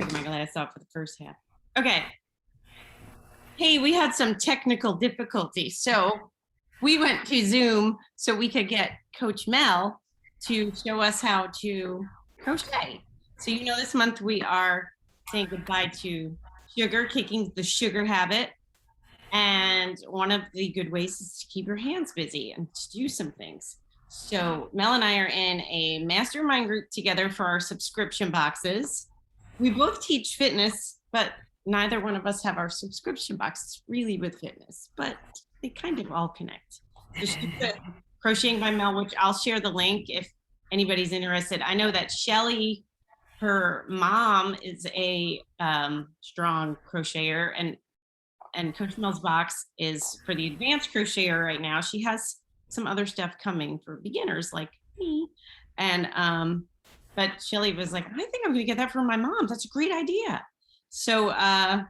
took my glass off for the first half. Okay. Hey, we had some technical difficulties, so we went to Zoom so we could get Coach Mel to show us how to crochet. So this month we are saying goodbye to sugar, kicking the sugar habit. And one of the good ways is to keep your hands busy and to do some things. So Mel and I are in a mastermind group together for our subscription boxes. We both teach fitness, but neither one of us have our subscription boxes really with fitness, but they kind of all connect. So Crocheting by Mel, which I'll share the link if anybody's interested. I know that Shelly, her mom, is a strong crocheter, and Coach Mel's box is for the advanced crocheter right now. She has some other stuff coming for beginners like me. And but Shelly was like, I think I'm gonna get that for my mom. That's a great idea. So in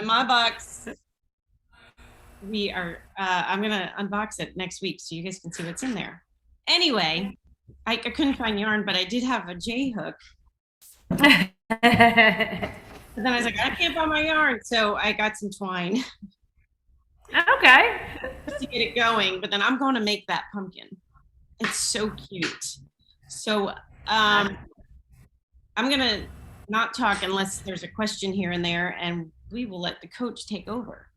my box, we are I'm gonna unbox it next week so you guys can see what's in there. Anyway, I couldn't find yarn, but I did have a J hook. But then I was like, I can't find my yarn, so I got some twine. Okay. Just to get it going, but then I'm going to make that pumpkin. It's so cute. So I'm gonna not talk unless there's a question here and there, and we will let the coach take over.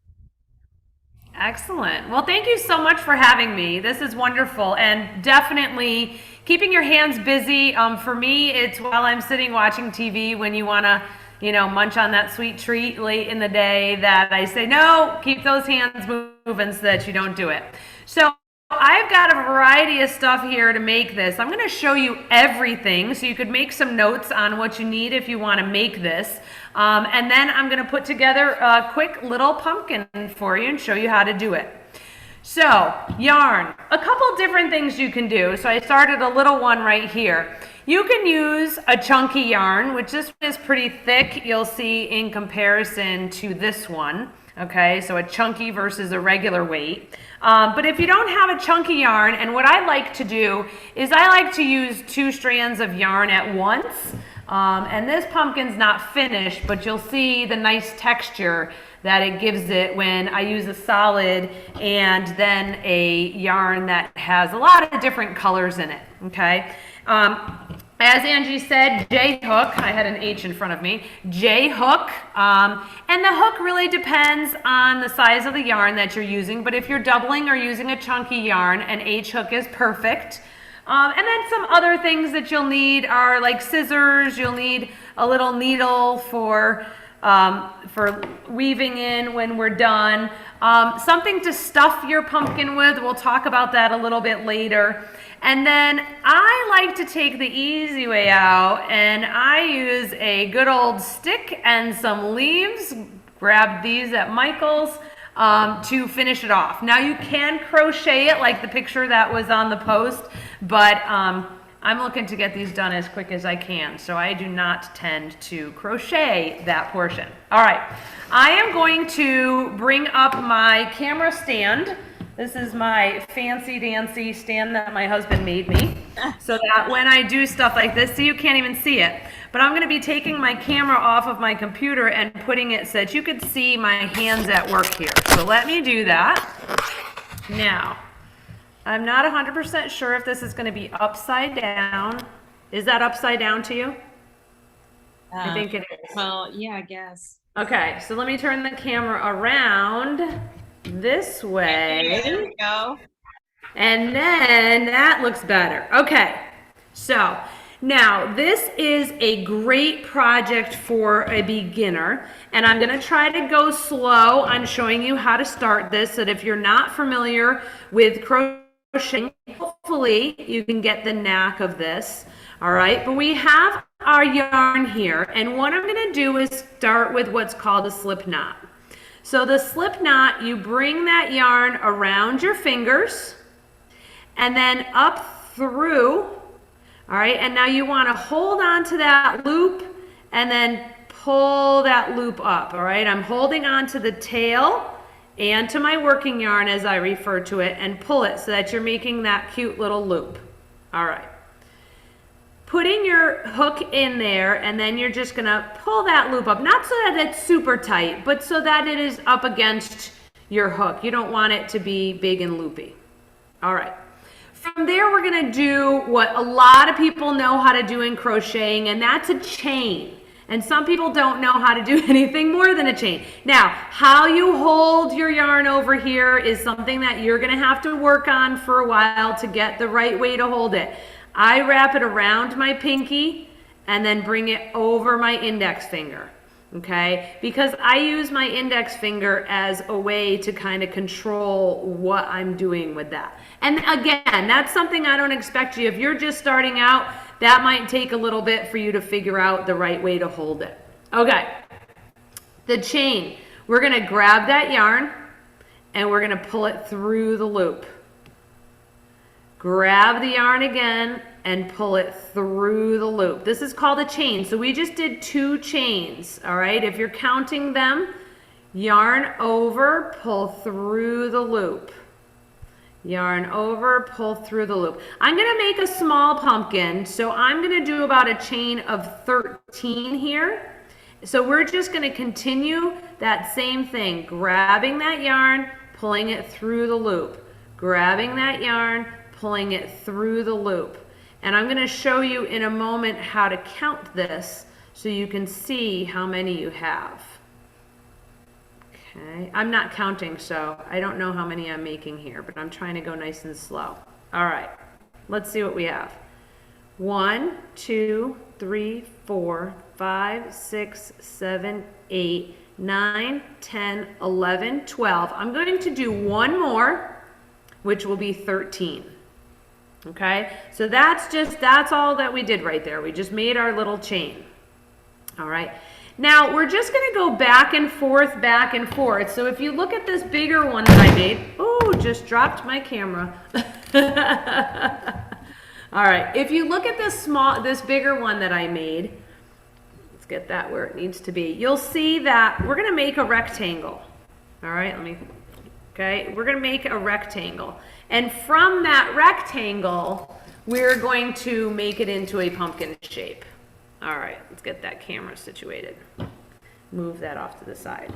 Excellent. Well, thank you so much for having me. This is wonderful, and definitely keeping your hands busy. For me, it's while I'm sitting watching TV when you want to, munch on that sweet treat late in the day that I say, no, keep those hands moving so that you don't do it. So I've got a variety of stuff here to make this. I'm going to show you everything so you could make some notes on what you need if you want to make this. And then I'm going to put together a quick little pumpkin for you and show you how to do it. So, yarn. A couple different things you can do. So I started a little one right here. You can use a chunky yarn, which this one is pretty thick, you'll see in comparison to this one. Okay, so a chunky versus a regular weight. But if you don't have a chunky yarn, and what I like to do is I like to use 2 strands of yarn at once. And this pumpkin's not finished, but you'll see the nice texture that it gives it when I use a solid and then a yarn that has a lot of different colors in it, okay? As Angie said, J-hook, I had an H in front of me, J-hook, and the hook really depends on the size of the yarn that you're using, but if you're doubling or using a chunky yarn, an H-hook is perfect. And then some other things that you'll need are like scissors, you'll need a little needle for weaving in when we're done, something to stuff your pumpkin with, we'll talk about that a little bit later. And then I like to take the easy way out and I use a good old stick and some leaves, grab these at Michael's, to finish it off. Now you can crochet it like the picture that was on the post, but I'm looking to get these done as quick as I can, so I do not tend to crochet that portion. All right, I am going to bring up my camera stand. This is my fancy dancy stand that my husband made me, so that when I do stuff like this, so you can't even see it, but I'm going to be taking my camera off of my computer and putting it so that you could see my hands at work here. So let me do that. Now, I'm not 100% sure if this is going to be upside down. Is that upside down to you? I think it is. Well, yeah, I guess. Okay, so let me turn the camera around this way. There we go. And then that looks better. Okay, so now this is a great project for a beginner, and I'm going to try to go slow on showing you how to start this so that if you're not familiar with crocheting, hopefully you can get the knack of this. All right, but we have our yarn here, and what I'm going to do is start with what's called a slip knot. So the slip knot, you bring that yarn around your fingers and then up through, all right, and now you want to hold on to that loop and then pull that loop up, all right? I'm holding on to the tail and to my working yarn as I refer to it and pull it so that you're making that cute little loop, all right. Putting putting your hook in there, and then you're just gonna pull that loop up, not so that it's super tight, but so that it is up against your hook. You don't want it to be big and loopy. All right. From there, we're gonna do what a lot of people know how to do in crocheting, and that's a chain. And some people don't know how to do anything more than a chain. Now, how you hold your yarn over here is something that you're gonna have to work on for a while to get the right way to hold it. I wrap it around my pinky and then bring it over my index finger, okay? Because I use my index finger as a way to kind of control what I'm doing with that. And again, that's something I don't expect you. If you're just starting out, that might take a little bit for you to figure out the right way to hold it. Okay, the chain. We're gonna grab that yarn and we're gonna pull it through the loop. Grab the yarn again and pull it through the loop. This is called a chain. So we just did 2 chains, all right? If you're counting them, yarn over, pull through the loop. Yarn over, pull through the loop. I'm gonna make a small pumpkin, so I'm gonna do about a chain of 13 here. So we're just gonna continue that same thing, grabbing that yarn, pulling it through the loop, grabbing that yarn, pulling it through the loop. And I'm gonna show you in a moment how to count this so you can see how many you have. Okay, I'm not counting, so I don't know how many I'm making here, but I'm trying to go nice and slow. All right, let's see what we have. 1, 2, 3, 4, 5, 6, 7, 8, 9, 10, 11, 12. I'm going to do one more, which will be 13. Okay, so that's all that we did right there. We just made our little chain. All right. Now, we're just going to go back and forth, back and forth. So if you look at this bigger one that I made, oh, just dropped my camera. All right, if you look at this bigger one that I made, let's get that where it needs to be. You'll see that we're going to make a rectangle. All right, okay, we're going to make a rectangle. And from that rectangle, we're going to make it into a pumpkin shape. All right, let's get that camera situated. Move that off to the side.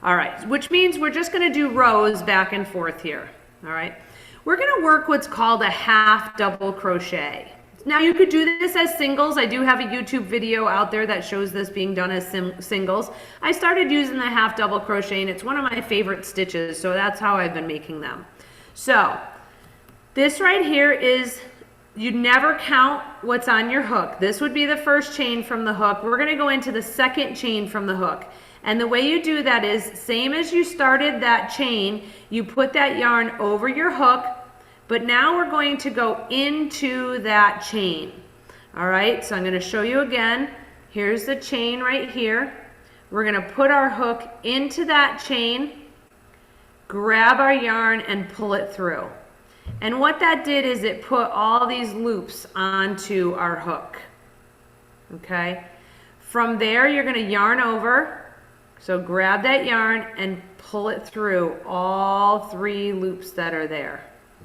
All right, which means we're just gonna do rows back and forth here. All right, we're gonna work what's called a half double crochet. Now you could do this as singles. I do have a YouTube video out there that shows this being done as singles. I started using the half double crochet and it's one of my favorite stitches, so that's how I've been making them. So this right here is, you never count what's on your hook. This would be the first chain from the hook. We're gonna go into the second chain from the hook. And the way you do that is, same as you started that chain, you put that yarn over your hook, but now we're going to go into that chain. All right, so I'm gonna show you again. Here's the chain right here. We're gonna put our hook into that chain, grab our yarn and pull it through. And what that did is it put all these loops onto our hook, okay? From there, you're gonna yarn over. So grab that yarn and pull it through all 3 loops that are there,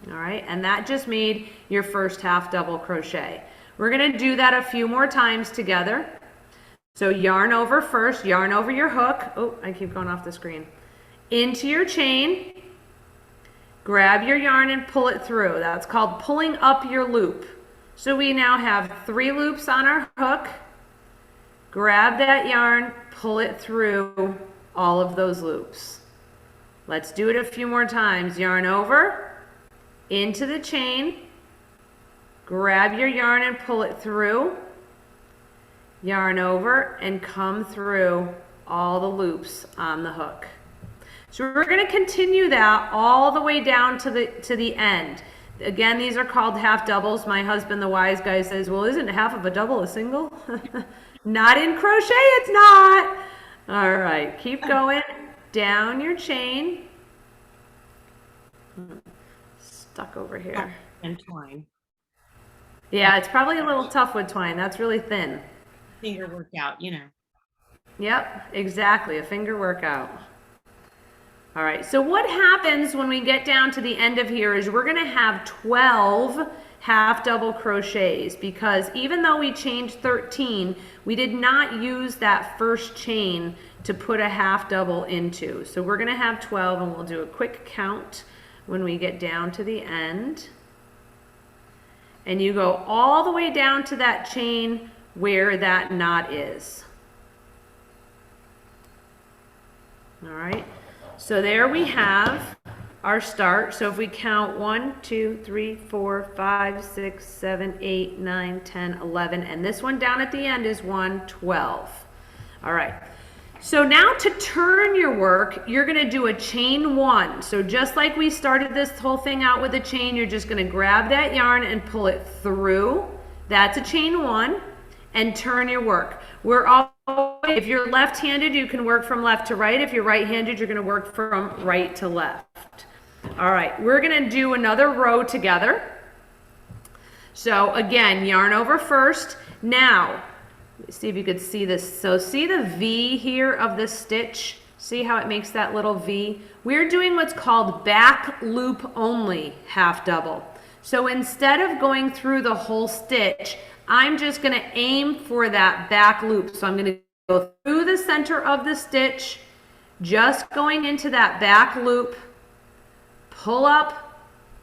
all right? And that just made your first half double crochet. We're gonna do that a few more times together. So yarn over first, yarn over your hook. Oh, I keep going off the screen. Into your chain. Grab your yarn and pull it through. That's called pulling up your loop. So we now have 3 loops on our hook. Grab that yarn, pull it through all of those loops. Let's do it a few more times. Yarn over, into the chain, grab your yarn and pull it through, yarn over, and come through all the loops on the hook. So we're going to continue that all the way down to the end. Again, these are called half doubles. My husband, the wise guy, says, well, isn't half of a double a single? Not in crochet, it's not. All right, keep going down your chain. Stuck over here. And twine. Yeah, it's probably a little tough with twine. That's really thin. Finger workout, you know. Yep, exactly, a finger workout. All right, so what happens when we get down to the end of here is we're gonna have 12 half double crochets, because even though we chained 13, we did not use that first chain to put a half double into. So we're gonna have 12, and we'll do a quick count when we get down to the end. And you go all the way down to that chain where that knot is. All right, so there we have our start. So if we count 1, 2, 3, 4, 5, 6, 7, 8, 9, 10, 11, and this one down at the end is 1, 12. All right, so now to turn your work, you're gonna do a chain 1. So just like we started this whole thing out with a chain, you're just gonna grab that yarn and pull it through. That's a chain 1, and turn your work. If you're left-handed, you can work from left to right. If you're right-handed, you're gonna work from right to left. All right, we're gonna do another row together. So again, yarn over first. Now, let's see if you could see this. So see the V here of the stitch? See how it makes that little V? We're doing what's called back loop only half double. So instead of going through the whole stitch, I'm just gonna aim for that back loop. So I'm gonna go through the center of the stitch, just going into that back loop, pull up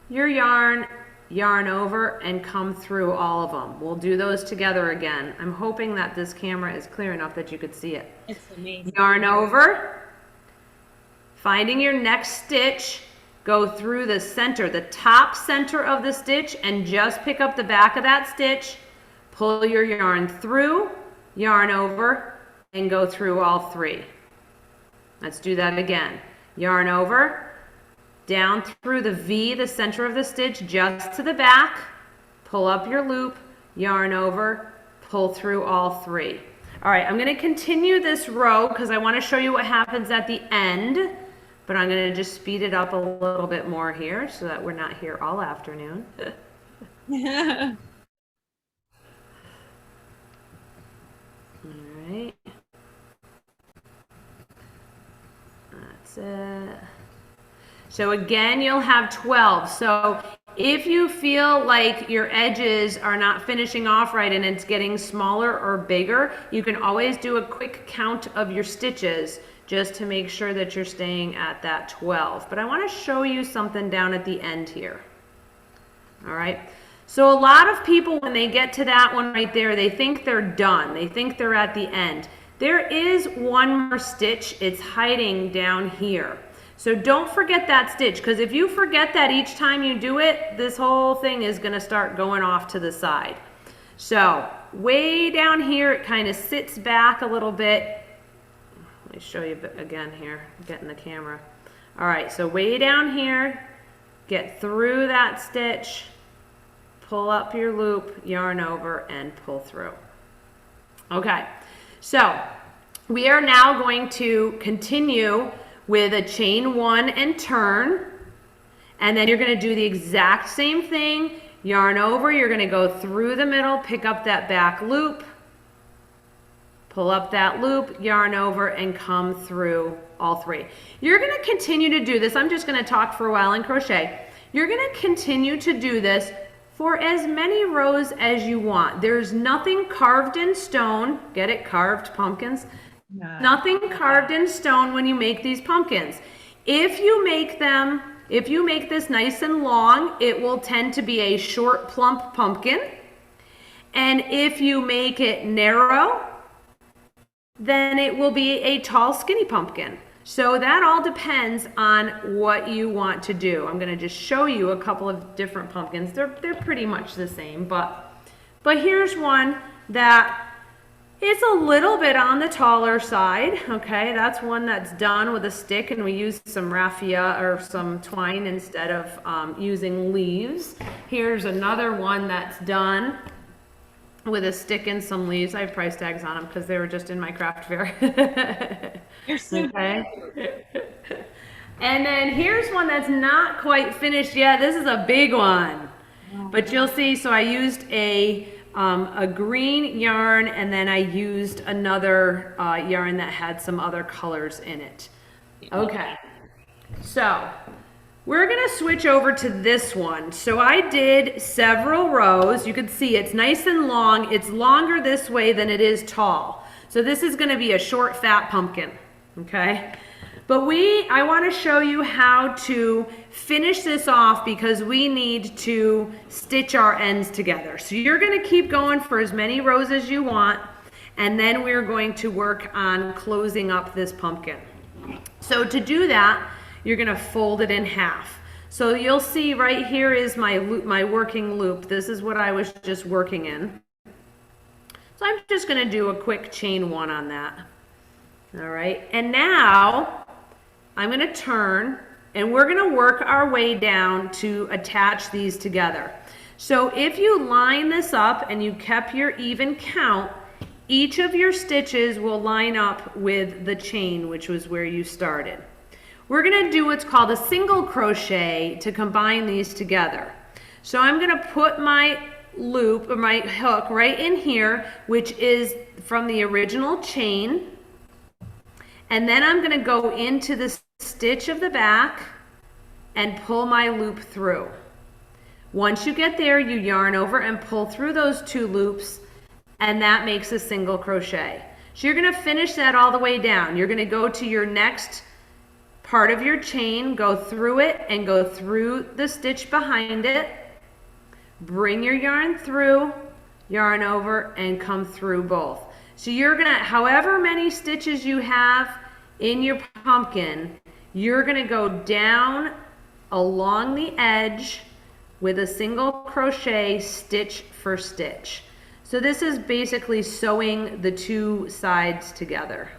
your yarn, yarn over, and come through all of them. We'll do those together again. I'm hoping that this camera is clear enough that you could see it. It's amazing. Yarn over, finding your next stitch, go through the center, the top center of the stitch, and just pick up the back of that stitch, pull your yarn through, yarn over, and go through all 3. Let's do that again. Yarn over, down through the V, the center of the stitch, just to the back, pull up your loop, yarn over, pull through all 3. All right, I'm gonna continue this row because I wanna show you what happens at the end, but I'm gonna just speed it up a little bit more here so that we're not here all afternoon. All right. That's it. So again, you'll have 12. So if you feel like your edges are not finishing off right and it's getting smaller or bigger, you can always do a quick count of your stitches just to make sure that you're staying at that 12. But I want to show you something down at the end here. All right. So a lot of people, when they get to that one right there, they think they're done. They think they're at the end. There is one more stitch. It's hiding down here. So don't forget that stitch, because if you forget that each time you do it, this whole thing is going to start going off to the side. So way down here, it kind of sits back a little bit. Let me show you again here, getting the camera. All right, so way down here, get through that stitch, pull up your loop, yarn over, and pull through. Okay, so we are now going to continue with a chain 1 and turn, and then you're going to do the exact same thing. Yarn over, you're going to go through the middle, pick up that back loop, pull up that loop, yarn over, and come through all 3. You're going to continue to do this. I'm just going to talk for a while in crochet. You're going to continue to do this for as many rows as you want. There's nothing carved in stone. Get it? Carved pumpkins. Nothing carved in stone when you make these pumpkins. If you make this nice and long, it will tend to be a short, plump pumpkin. And if you make it narrow, then it will be a tall, skinny pumpkin. So that all depends on what you want to do. I'm going to just show you a couple of different pumpkins. They're pretty much the same, but here's one that is a little bit on the taller side. Okay, that's one that's done with a stick, and we use some raffia or some twine instead of using leaves. Here's another one that's done with a stick and some leaves. I have price tags on them because they were just in my craft fair. You're so okay. And then here's one that's not quite finished yet. This is a big one, but you'll see. So I used a green yarn, and then I used another yarn that had some other colors in it. Okay, so we're gonna switch over to this one. So I did several rows. You can see it's nice and long. It's longer this way than it is tall. So this is gonna be a short, fat pumpkin, okay? But I wanna show you how to finish this off because we need to stitch our ends together. So you're gonna keep going for as many rows as you want, and then we're going to work on closing up this pumpkin. So to do that, you're gonna fold it in half. So you'll see right here is my loop, my working loop. This is what I was just working in. So I'm just gonna do a quick chain one on that. All right, and now I'm gonna turn and we're gonna work our way down to attach these together. So if you line this up and you kept your even count, each of your stitches will line up with the chain, which was where you started. We're gonna do what's called a single crochet to combine these together. So I'm gonna put my loop or my hook right in here, which is from the original chain. And then I'm gonna go into the stitch of the back and pull my loop through. Once you get there, you yarn over and pull through those 2 loops, and that makes a single crochet. So you're gonna finish that all the way down. You're gonna go to your next part of your chain, go through it and go through the stitch behind it, bring your yarn through, yarn over, and come through both. So you're gonna, however many stitches you have in your pumpkin, you're gonna go down along the edge with a single crochet stitch for stitch. So this is basically sewing the 2 sides together.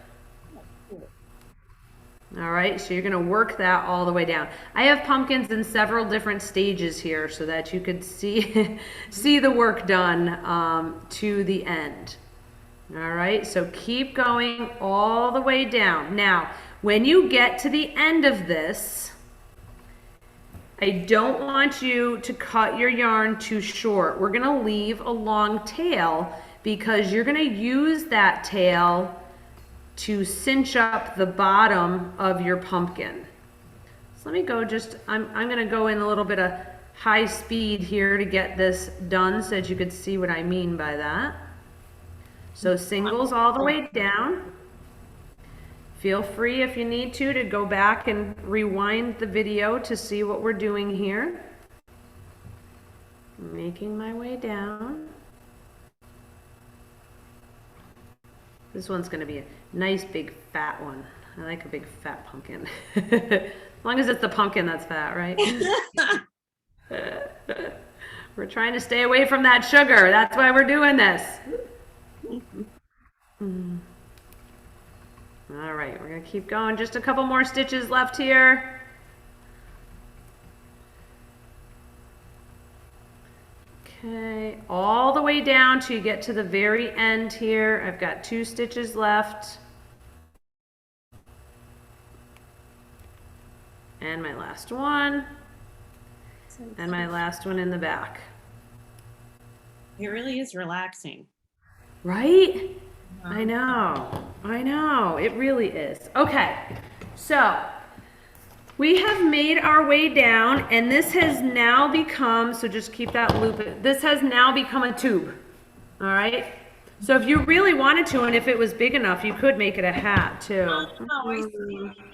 All right, so you're gonna work that all the way down. I have pumpkins in several different stages here so that you could see, see the work done to the end. All right, so keep going all the way down. Now, when you get to the end of this, I don't want you to cut your yarn too short. We're gonna leave a long tail because you're gonna use that tail to cinch up the bottom of your pumpkin. So let me go I'm gonna go in a little bit of high speed here to get this done so that you could see what I mean by that. So singles all the way down. Feel free if you need to go back and rewind the video to see what we're doing here. Making my way down. This one's going to be a nice big fat one. I like a big fat pumpkin. As long as it's the pumpkin that's fat, right? We're trying to stay away from that sugar. That's why we're doing this. All right, we're going to keep going. Just a couple more stitches left here. Okay, all the way down till you get to the very end here. I've got 2 stitches left. And my last one. And my last one in the back. It really is relaxing. Right? I know, it really is. Okay, so we have made our way down and this has now become, so just keep that loop, this has now become a tube, all right? So if you really wanted to, and if it was big enough, you could make it a hat too. Oh, I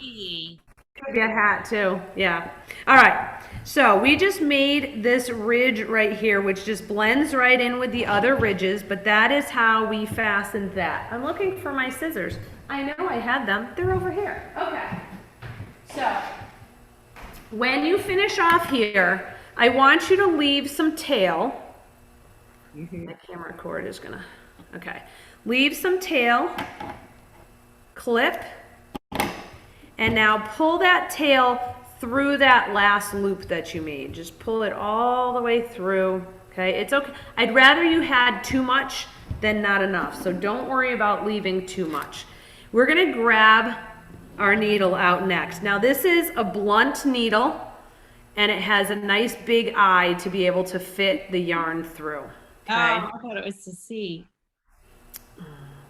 see. Could be a hat too, yeah. All right, so we just made this ridge right here, which just blends right in with the other ridges, but that is how we fastened that. I'm looking for my scissors. I know I had them, they're over here. Okay, so when you finish off here, I want you to leave some tail. My camera cord is gonna, okay. Leave some tail, clip, and now pull that tail through that last loop that you made. Just pull it all the way through, okay? It's okay. I'd rather you had too much than not enough, so don't worry about leaving too much. We're gonna grab our needle out next. Now this is a blunt needle, and it has a nice big eye to be able to fit the yarn through, okay? Oh, I thought it was to see.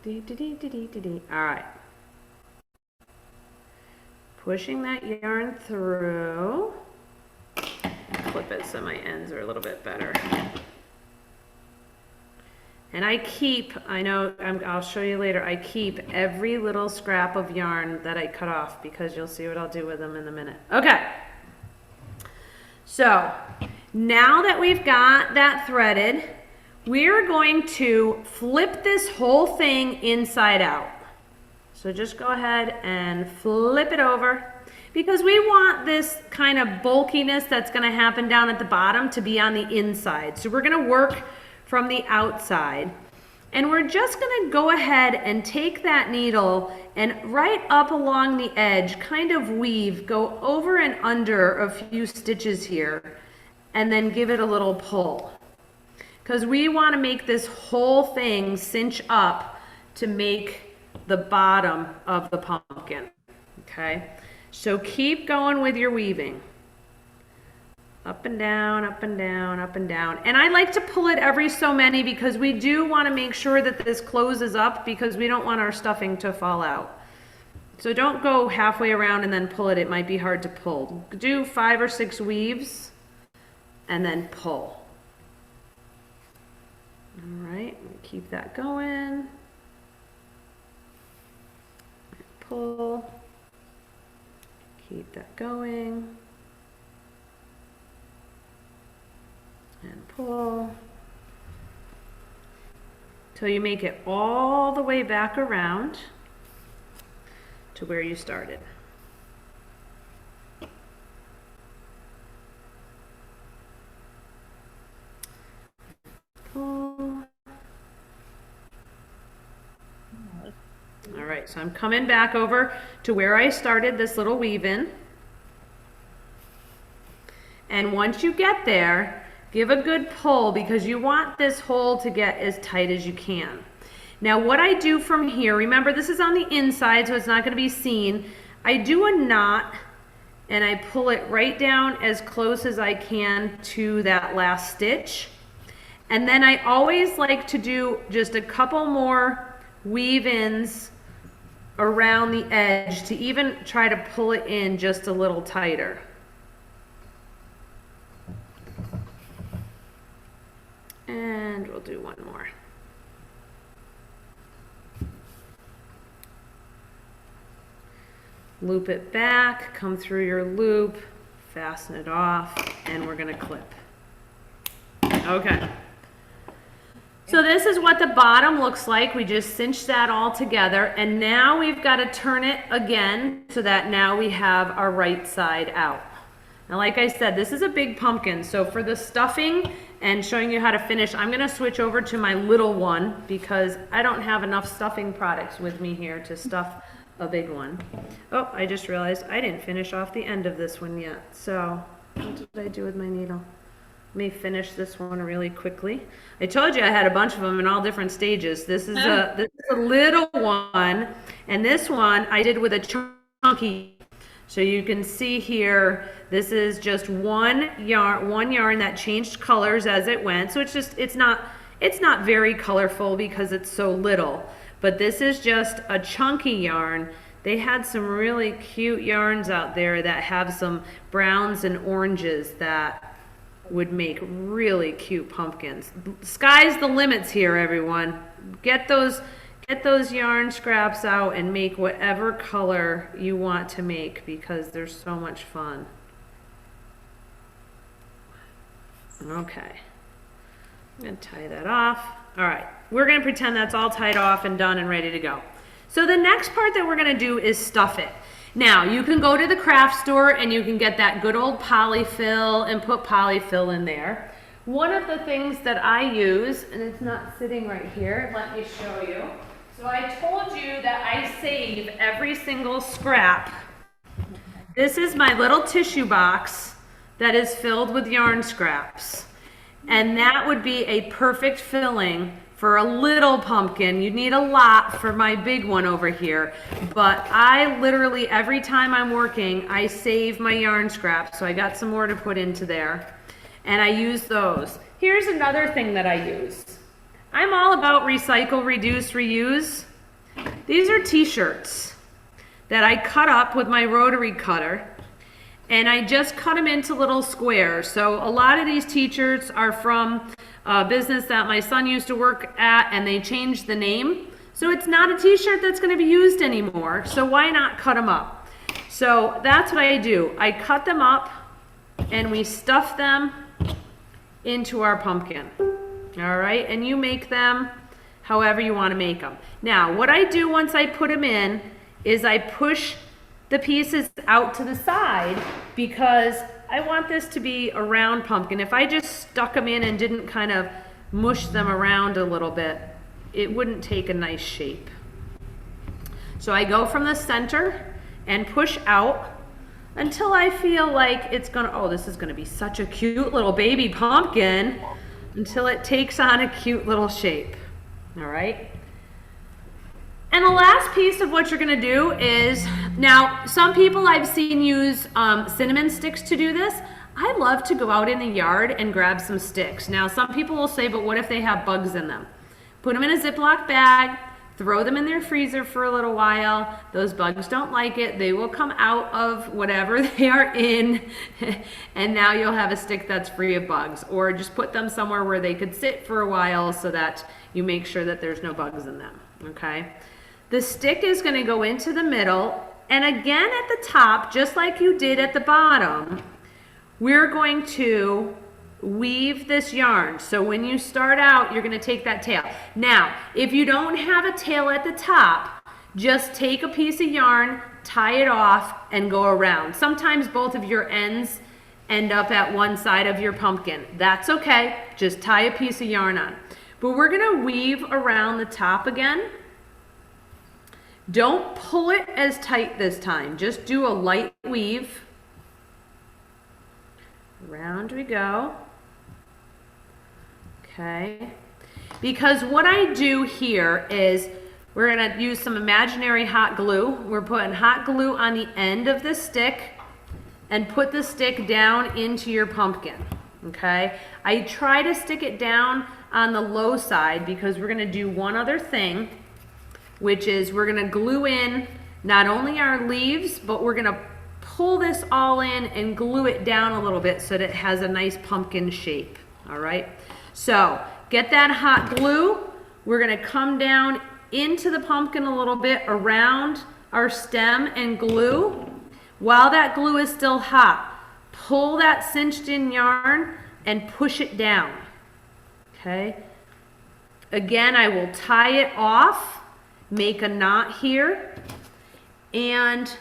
All right. Pushing that yarn through. clip it so my ends are a little bit better. And I keep, I'll show you later, I keep every little scrap of yarn that I cut off because you'll see what I'll do with them in a minute. Okay. So now that we've got that threaded, we're going to flip this whole thing inside out. So just go ahead and flip it over because we want this kind of bulkiness that's going to happen down at the bottom to be on the inside. So we're going to work from the outside. And we're just going to go ahead and take that needle and right up along the edge, kind of weave, go over and under a few stitches here, and then give it a little pull. Because we want to make this whole thing cinch up to make the bottom of the pumpkin. Okay? So keep going with your weaving. Up and down, up and down, up and down. And I like to pull it every so many because we do want to make sure that this closes up because we don't want our stuffing to fall out. So don't go halfway around and then pull it. It might be hard to pull. Do 5 or 6 weaves and then pull. All right, keep that going. Pull. Keep that going. And pull till you make it all the way back around to where you started. Pull. All right, so I'm coming back over to where I started this little weave in. And once you get there, give a good pull because you want this hole to get as tight as you can. Now what I do from here, remember this is on the inside so it's not going to be seen. I do a knot and I pull it right down as close as I can to that last stitch. And then I always like to do just a couple more weave-ins around the edge to even try to pull it in just a little tighter. And we'll do one more. Loop it back, come through your loop, fasten it off, and we're going to clip. Okay. So this is what the bottom looks like. We just cinched that all together, and now we've got to turn it again so that now we have our right side out. Now, like I said, this is a big pumpkin, so for the stuffing and showing you how to finish, I'm going to switch over to my little one because I don't have enough stuffing products with me here to stuff a big one. Oh, I just realized I didn't finish off the end of this one yet. So what did I do with my needle? Let me finish this one really quickly. I told you I had a bunch of them in all different stages. This is a little one, and this one I did with a chunky. So you can see here, this is just one yarn that changed colors as it went. So it's not very colorful because it's so little, but this is just a chunky yarn. They had some really cute yarns out there that have some browns and oranges that would make really cute pumpkins. Sky's the limits here, everyone. Get those yarn scraps out and make whatever color you want to make because they're so much fun. Okay, I'm going to tie that off. All right, we're going to pretend that's all tied off and done and ready to go. So the next part that we're going to do is stuff it. Now, you can go to the craft store and you can get that good old polyfill and put polyfill in there. One of the things that I use, and it's not sitting right here, let me show you. So I told you that I save every single scrap. This is my little tissue box that is filled with yarn scraps. And that would be a perfect filling for a little pumpkin. You'd need a lot for my big one over here. But I literally, every time I'm working, I save my yarn scraps. So I got some more to put into there. And I use those. Here's another thing that I use. I'm all about recycle, reduce, reuse. These are t-shirts that I cut up with my rotary cutter. and I just cut them into little squares. So a lot of these t-shirts are from a business that my son used to work at, and they changed the name. So it's not a t-shirt that's going to be used anymore. So why not cut them up? So that's what I do. I cut them up and we stuff them into our pumpkin. All right, and you make them however you want to make them. Now, what I do once I put them in is I push the pieces out to the side because I want this to be a round pumpkin. If I just stuck them in and didn't kind of mush them around a little bit, it wouldn't take a nice shape. So I go from the center and push out until I feel like it's gonna, oh, this is gonna be such a cute little baby pumpkin, until it takes on a cute little shape. All right. And the last piece of what you're gonna do is, now some people I've seen use cinnamon sticks to do this. I love to go out in the yard and grab some sticks. Now some people will say, but what if they have bugs in them? Put them in a Ziploc bag, throw them in their freezer for a little while. Those bugs don't like it. They will come out of whatever they are in, and now you'll have a stick that's free of bugs. Or just put them somewhere where they could sit for a while so that you make sure that there's no bugs in them, okay? The stick is gonna go into the middle, and again at the top, just like you did at the bottom, we're going to weave this yarn. So when you start out, you're going to take that tail. Now, if you don't have a tail at the top, just take a piece of yarn, tie it off, and go around. Sometimes both of your ends end up at one side of your pumpkin. That's okay. Just tie a piece of yarn on. But we're going to weave around the top again. Don't pull it as tight this time. Just do a light weave. Around we go. Okay, because what I do here is we're going to use some imaginary hot glue. We're putting hot glue on the end of the stick and put the stick down into your pumpkin. Okay, I try to stick it down on the low side because we're going to do one other thing, which is we're going to glue in not only our leaves, but we're going to pull this all in and glue it down a little bit so that it has a nice pumpkin shape. All right. So get that hot glue. We're going to come down into the pumpkin a little bit around our stem and glue. While that glue is still hot, pull that cinched in yarn and push it down. Okay. Again, I will tie it off, make a knot here, and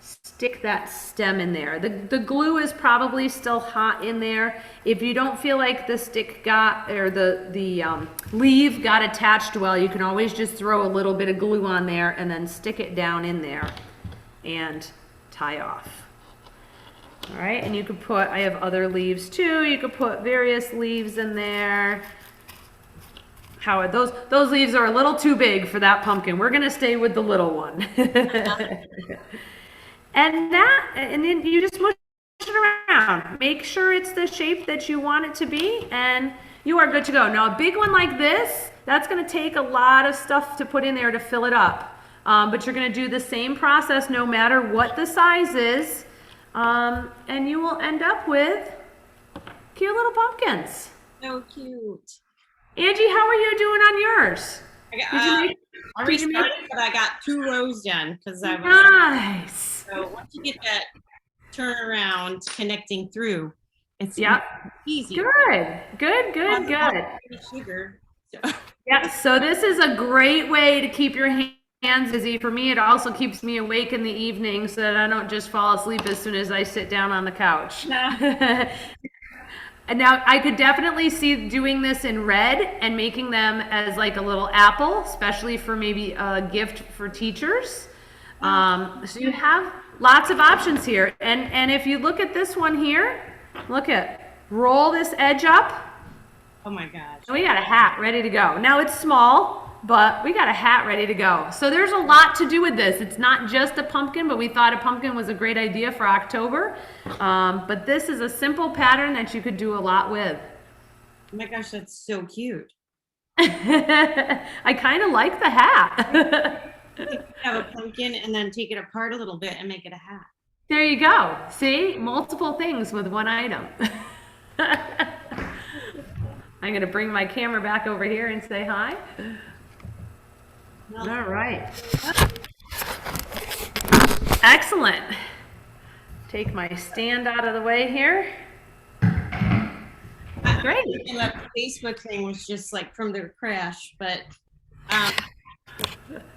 stick that stem in there. The glue is probably still hot in there. If you don't feel like the stick got, or the leaf got attached well, you can always just throw a little bit of glue on there and then stick it down in there and tie off. All right, and you could put, I have other leaves too. You could put various leaves in there. Howard, those leaves are a little too big for that pumpkin. We're gonna stay with the little one. And then you just mush it around. Make sure it's the shape that you want it to be, and you are good to go. Now, a big one like this, that's going to take a lot of stuff to put in there to fill it up. But you're going to do the same process no matter what the size is, and you will end up with cute little pumpkins. So cute. Angie, how are you doing on yours? I restarted, but I got 2 rows done because I was nice. So once you get that turnaround connecting through, it's easy. Good. Sugar. So. Yeah, so this is a great way to keep your hands busy. For me, it also keeps me awake in the evening so that I don't just fall asleep as soon as I sit down on the couch. And now I could definitely see doing this in red and making them as like a little apple, especially for maybe a gift for teachers. So you have lots of options here. And if you look at this one here, look at, roll this edge up. Oh my gosh. And we got a hat ready to go. Now it's small, but we got a hat ready to go. So there's a lot to do with this. It's not just a pumpkin, but we thought a pumpkin was a great idea for October. But this is a simple pattern that you could do a lot with. Oh my gosh, that's so cute. I kind of like the hat. You have a pumpkin and then take it apart a little bit and make it a hat. There you go. See, multiple things with one item. I'm going to bring my camera back over here and say hi. All right. Excellent. Take my stand out of the way here. Great. And the Facebook thing was just like from the crash, but um,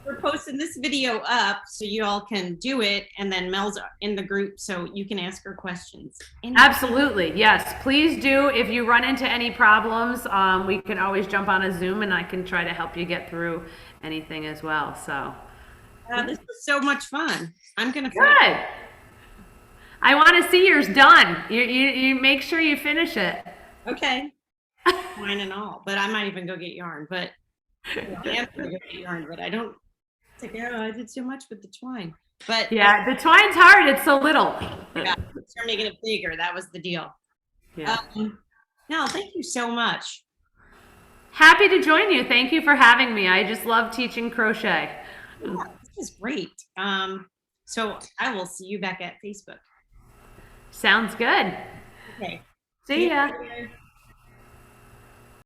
we're posting this video up so you all can do it, and then Mel's in the group so you can ask her questions. Absolutely, yes. Please do. If you run into any problems, we can always jump on a Zoom and I can try to help you get through anything as well. So this is so much fun. I'm gonna good. I want to see yours done. You make sure you finish it. Okay. Twine and all, but I might even go get yarn. But I am gonna go get yarn, but I don't. It's like, oh, I did so much with the twine. But yeah, the twine's hard. It's so little. Yeah, start making it bigger. That was the deal. Yeah. No, thank you so much. Happy to join you. Thank you for having me. I just love teaching crochet. Yeah, this is great. So I will see you back at Facebook. Sounds good. Okay. See ya.